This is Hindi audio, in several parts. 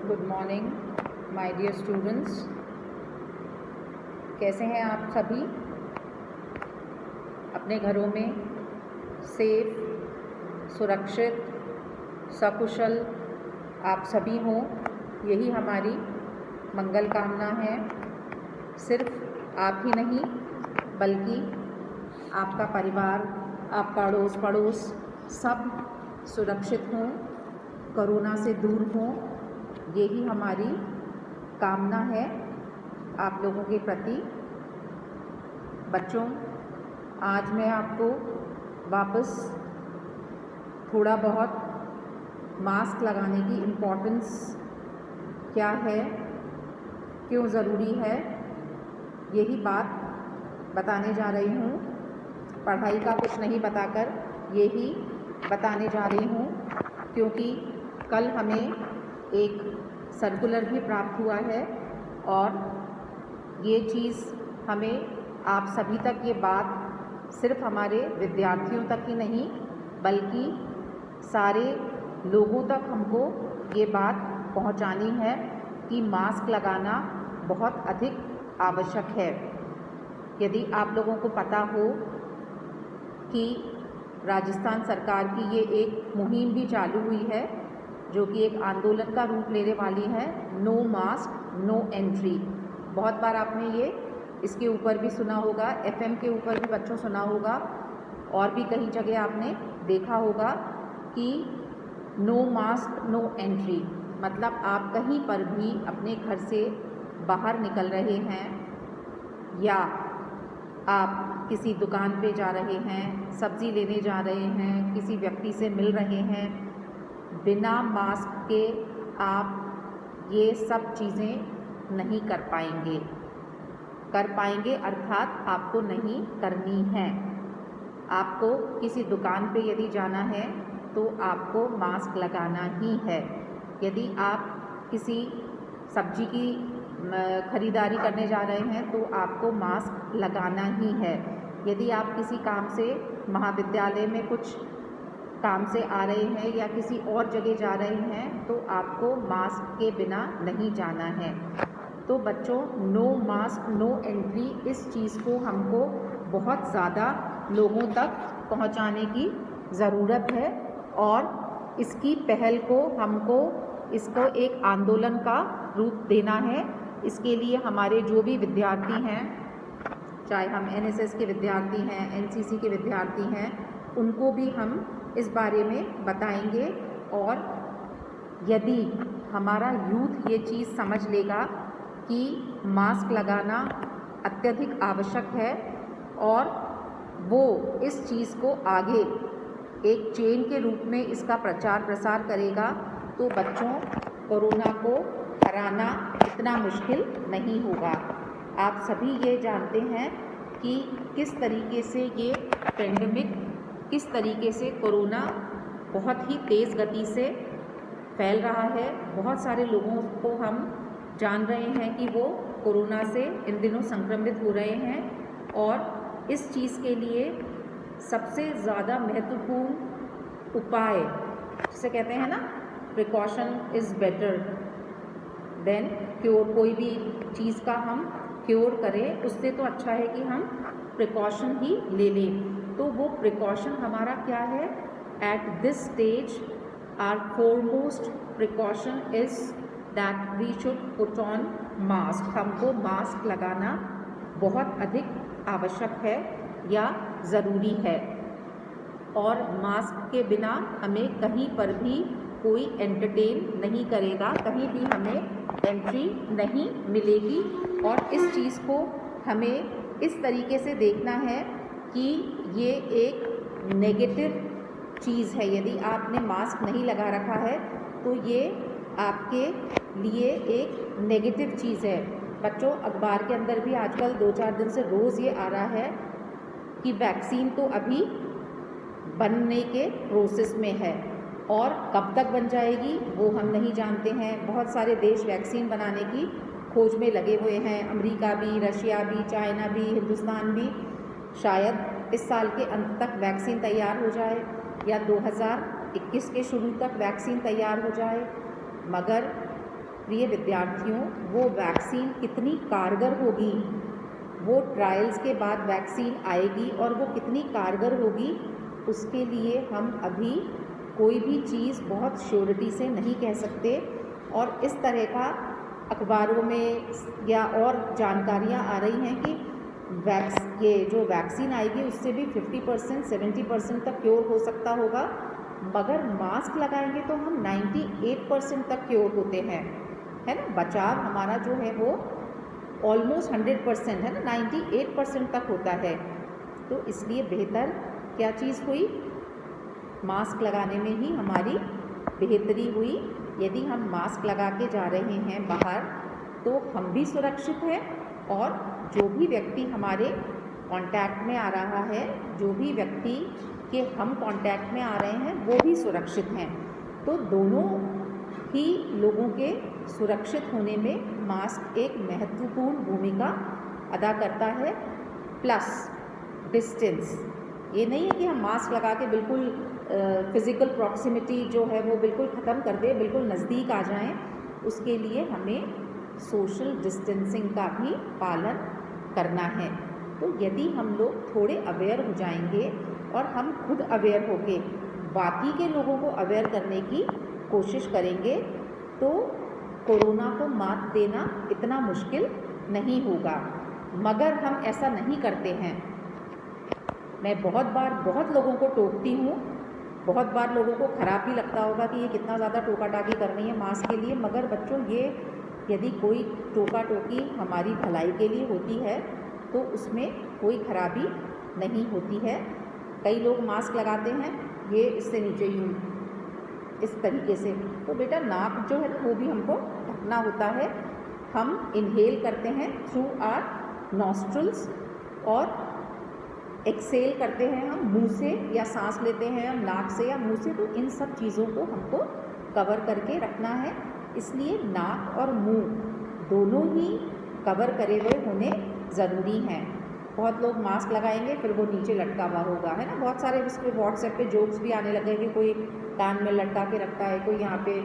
Good morning my dear students. कैसे हैं आप सभी? अपने घरों में सेफ, सुरक्षित, सकुशल आप सभी हों, यही हमारी मंगल कामना है। सिर्फ आप ही नहीं बल्कि आपका परिवार, आपका अड़ोस पड़ोस सब सुरक्षित हों, कोरोना से दूर हों, यही हमारी कामना है आप लोगों के प्रति। बच्चों, आज मैं आपको वापस थोड़ा बहुत मास्क लगाने की इम्पोर्टेंस क्या है, क्यों ज़रूरी है, यही बात बताने जा रही हूँ। पढ़ाई का कुछ नहीं बताकर यही बताने जा रही हूँ, क्योंकि कल हमें एक सर्कुलर भी प्राप्त हुआ है और ये चीज़ हमें आप सभी तक ये बात सिर्फ हमारे विद्यार्थियों तक ही नहीं बल्कि सारे लोगों तक हमको ये बात पहुंचानी है कि मास्क लगाना बहुत अधिक आवश्यक है। यदि आप लोगों को पता हो कि राजस्थान सरकार की ये एक मुहिम भी चालू हुई है जो कि एक आंदोलन का रूप लेने वाली है, नो मास्क नो एंट्री। बहुत बार आपने ये इसके ऊपर भी सुना होगा, एफएम के ऊपर भी बच्चों सुना होगा और भी कई जगह आपने देखा होगा कि नो मास्क नो एंट्री मतलब आप कहीं पर भी अपने घर से बाहर निकल रहे हैं या आप किसी दुकान पे जा रहे हैं, सब्ज़ी लेने जा रहे हैं, किसी व्यक्ति से मिल रहे हैं, बिना मास्क के आप ये सब चीज़ें नहीं कर पाएंगे अर्थात आपको नहीं करनी है। आपको किसी दुकान पे यदि जाना है तो आपको मास्क लगाना ही है। यदि आप किसी सब्जी की खरीदारी करने जा रहे हैं तो आपको मास्क लगाना ही है। यदि आप किसी काम से महाविद्यालय में कुछ काम से आ रहे हैं या किसी और जगह जा रहे हैं तो आपको मास्क के बिना नहीं जाना है। तो बच्चों, नो मास्क नो एंट्री इस चीज़ को हमको बहुत ज़्यादा लोगों तक पहुंचाने की ज़रूरत है और इसकी पहल को हमको इसको एक आंदोलन का रूप देना है। इसके लिए हमारे जो भी विद्यार्थी हैं, चाहे हम एनएसएस के विद्यार्थी हैं, एनसीसी के विद्यार्थी हैं, उनको भी हम इस बारे में बताएंगे। और यदि हमारा यूथ ये चीज़ समझ लेगा कि मास्क लगाना अत्यधिक आवश्यक है और वो इस चीज़ को आगे एक चेन के रूप में इसका प्रचार प्रसार करेगा तो बच्चों, कोरोना को हराना इतना मुश्किल नहीं होगा। आप सभी ये जानते हैं कि किस तरीके से ये पेंडेमिक, किस तरीके से कोरोना बहुत ही तेज़ गति से फैल रहा है। बहुत सारे लोगों को हम जान रहे हैं कि वो कोरोना से इन दिनों संक्रमित हो रहे हैं और इस चीज़ के लिए सबसे ज़्यादा महत्वपूर्ण उपाय, जिसे कहते हैं ना, precaution is better than cure. कोई भी चीज़ का हम क्योर करें उससे तो अच्छा है कि हम प्रिकॉशन ही ले लें। तो वो प्रिकॉशन हमारा क्या है? At this stage our foremost precaution is that we should put on mask. हमको मास्क लगाना बहुत अधिक आवश्यक है या ज़रूरी है और मास्क के बिना हमें कहीं पर भी कोई एंटरटेन नहीं करेगा, कहीं भी हमें एंट्री नहीं मिलेगी। और इस चीज़ को हमें इस तरीके से देखना है कि ये एक नेगेटिव चीज़ है। यदि आपने मास्क नहीं लगा रखा है तो ये आपके लिए एक नेगेटिव चीज़ है। बच्चों, अखबार के अंदर भी आजकल 2-4 दिन से रोज़ ये आ रहा है कि वैक्सीन तो अभी बनने के प्रोसेस में है और कब तक बन जाएगी वो हम नहीं जानते हैं। बहुत सारे देश वैक्सीन बनाने की खोज में लगे हुए हैं, अमेरिका भी, रशिया भी, चाइना भी, हिंदुस्तान भी। शायद इस साल के अंत तक वैक्सीन तैयार हो जाए या 2021 के शुरू तक वैक्सीन तैयार हो जाए, मगर प्रिय विद्यार्थियों, वो वैक्सीन कितनी कारगर होगी, वो ट्रायल्स के बाद वैक्सीन आएगी और वो कितनी कारगर होगी, उसके लिए हम अभी कोई भी चीज़ बहुत श्योरिटी से नहीं कह सकते। और इस तरह का अखबारों में या और जानकारियाँ आ रही हैं कि ये जो वैक्सीन आएगी उससे भी 50% 70% तक क्योर हो सकता होगा, मगर मास्क लगाएंगे तो हम 98% तक क्योर होते हैं, है ना। बचाव हमारा जो है वो ऑलमोस्ट 100% है ना, 98% तक होता है। तो इसलिए बेहतर क्या चीज़ हुई, मास्क लगाने में ही हमारी बेहतरी हुई। यदि हम मास्क लगा के जा रहे हैं बाहर तो हम भी सुरक्षित हैं और जो भी व्यक्ति हमारे कांटेक्ट में आ रहा है, जो भी व्यक्ति के हम कांटेक्ट में आ रहे हैं वो भी सुरक्षित हैं। तो दोनों ही लोगों के सुरक्षित होने में मास्क एक महत्वपूर्ण भूमिका अदा करता है। प्लस डिस्टेंस, ये नहीं है कि हम मास्क लगा के बिल्कुल फिज़िकल प्रॉक्सिमिटी जो है वो बिल्कुल ख़त्म कर दें, बिल्कुल नज़दीक आ जाएं। उसके लिए हमें सोशल डिस्टेंसिंग का भी पालन करना है। तो यदि हम लोग थोड़े अवेयर हो जाएंगे और हम खुद अवेयर होके बाकी के लोगों को अवेयर करने की कोशिश करेंगे तो कोरोना को मात देना इतना मुश्किल नहीं होगा। मगर हम ऐसा नहीं करते हैं। मैं बहुत लोगों को टोकती हूँ, बहुत बार लोगों को ख़राब भी लगता होगा कि ये कितना ज़्यादा टोका टाकी कर रही है मास्क के लिए। मगर बच्चों, ये यदि कोई टोका टोकी हमारी भलाई के लिए होती है तो उसमें कोई खराबी नहीं होती है। कई लोग मास्क लगाते हैं ये इससे नीचे यूँ इस तरीके से, तो बेटा नाक जो है वो भी हमको ढकना होता है। हम इनहेल करते हैं थ्रू आवर नॉस्ट्रल्स और एक्सेल करते हैं हम मुंह से, या सांस लेते हैं हम नाक से या मुंह से। तो इन सब चीज़ों को हमको कवर करके रखना है। इसलिए नाक और मुंह दोनों ही कवर करे हुए होने ज़रूरी हैं। बहुत लोग मास्क लगाएंगे फिर वो नीचे लटका हुआ होगा, है ना। बहुत सारे इस पर व्हाट्सएप पे जोक्स भी आने लगे कि कोई कान में लटका के रखता है, कोई यहाँ पे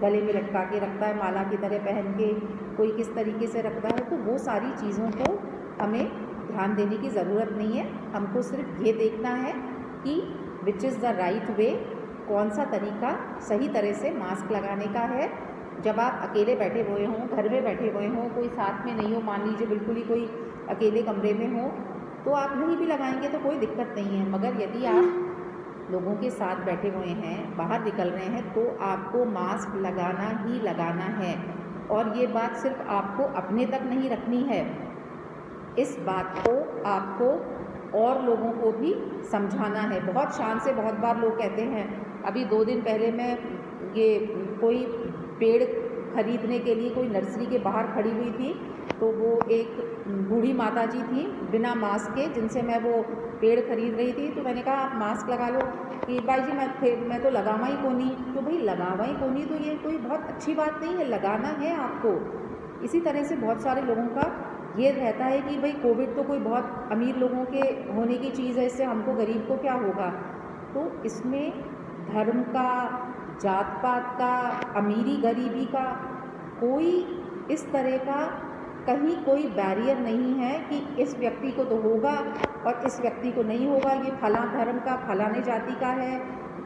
गले में लटका के रखता है माला की तरह पहन के, कोई किस तरीके से रखता है। तो वो सारी चीज़ों को हमें ध्यान देने की ज़रूरत नहीं है। हमको सिर्फ ये देखना है कि which is the right way, कौन सा तरीका सही तरह से मास्क लगाने का है। जब आप अकेले बैठे हुए हों, घर में बैठे हुए हों, कोई साथ में नहीं हो, मान लीजिए बिल्कुल ही कोई अकेले कमरे में हो, तो आप नहीं भी लगाएंगे तो कोई दिक्कत नहीं है। मगर यदि आप लोगों के साथ बैठे हुए हैं, बाहर निकल रहे हैं, तो आपको मास्क लगाना ही लगाना है। और ये बात सिर्फ आपको अपने तक नहीं रखनी है, इस बात को आपको और लोगों को भी समझाना है। बहुत शान से बहुत बार लोग कहते हैं, अभी 2 दिन पहले मैं ये कोई पेड़ खरीदने के लिए कोई नर्सरी के बाहर खड़ी हुई थी, तो वो एक बूढ़ी माता जी थी बिना मास्क के, जिनसे मैं वो पेड़ खरीद रही थी। तो मैंने कहा आप मास्क लगा लो। कि भाई जी मैं तो लगावा ही कोनी। तो भाई लगावा ही कोनी तो ये कोई बहुत अच्छी बात नहीं है, लगाना है आपको। इसी तरह से बहुत सारे लोगों का ये रहता है कि भाई कोविड तो कोई बहुत अमीर लोगों के होने की चीज़ है, इससे हमको गरीब को क्या होगा। तो इसमें धर्म का, जात पात का, अमीरी गरीबी का कोई इस तरह का कहीं कोई बैरियर नहीं है कि इस व्यक्ति को तो होगा और इस व्यक्ति को नहीं होगा। ये फला धर्म का, फलाने जाति का है,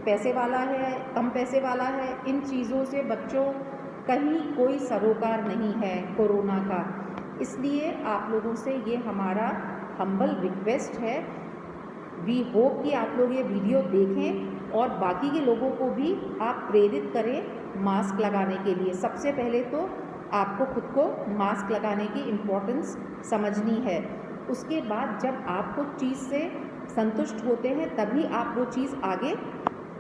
पैसे वाला है, कम पैसे वाला है। इन चीज़ों से बच्चों कहीं कोई सरोकार नहीं है कोरोना का। इसलिए आप लोगों से ये हमारा हम्बल रिक्वेस्ट है। वी होप कि आप लोग ये वीडियो देखें और बाकी के लोगों को भी आप प्रेरित करें मास्क लगाने के लिए। सबसे पहले तो आपको खुद को मास्क लगाने की इम्पोर्टेंस समझनी है। उसके बाद जब आप कुछ चीज़ से संतुष्ट होते हैं तभी आप वो चीज़ आगे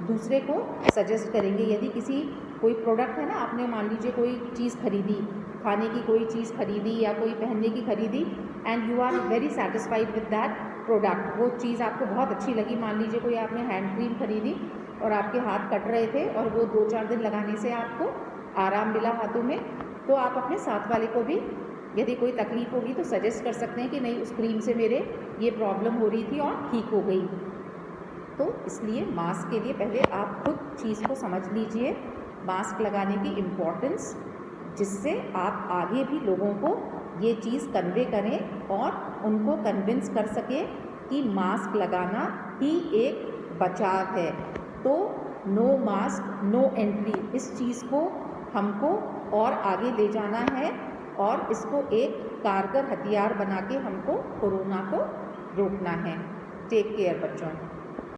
दूसरे को सजेस्ट करेंगे। यदि किसी कोई प्रोडक्ट है ना, आपने मान लीजिए कोई चीज़ खरीदी, खाने की कोई चीज़ खरीदी या कोई पहनने की खरीदी, and you are very satisfied with that product, वो चीज़ आपको बहुत अच्छी लगी। मान लीजिए कोई आपने हैंड क्रीम खरीदी और आपके हाथ कट रहे थे और वो 2-4 दिन लगाने से आपको आराम मिला हाथों में, तो आप अपने साथ वाले को भी यदि कोई तकलीफ़ होगी तो सजेस्ट कर सकते हैं कि नहीं, उस क्रीम से मेरे ये प्रॉब्लम हो रही थी और ठीक हो गई। तो इसलिए मास्क के लिए पहले आप खुद चीज़ को समझ लीजिए, मास्क लगाने की इम्पोर्टेंस जिससे आप आगे भी लोगों को ये चीज़ कन्वे करें और उनको कन्विंस कर सकें कि मास्क लगाना ही एक बचाव है। तो नो मास्क नो एंट्री, इस चीज़ को हमको और आगे ले जाना है और इसको एक कारगर हथियार बना के हमको कोरोना को रोकना है। टेक केयर बच्चों।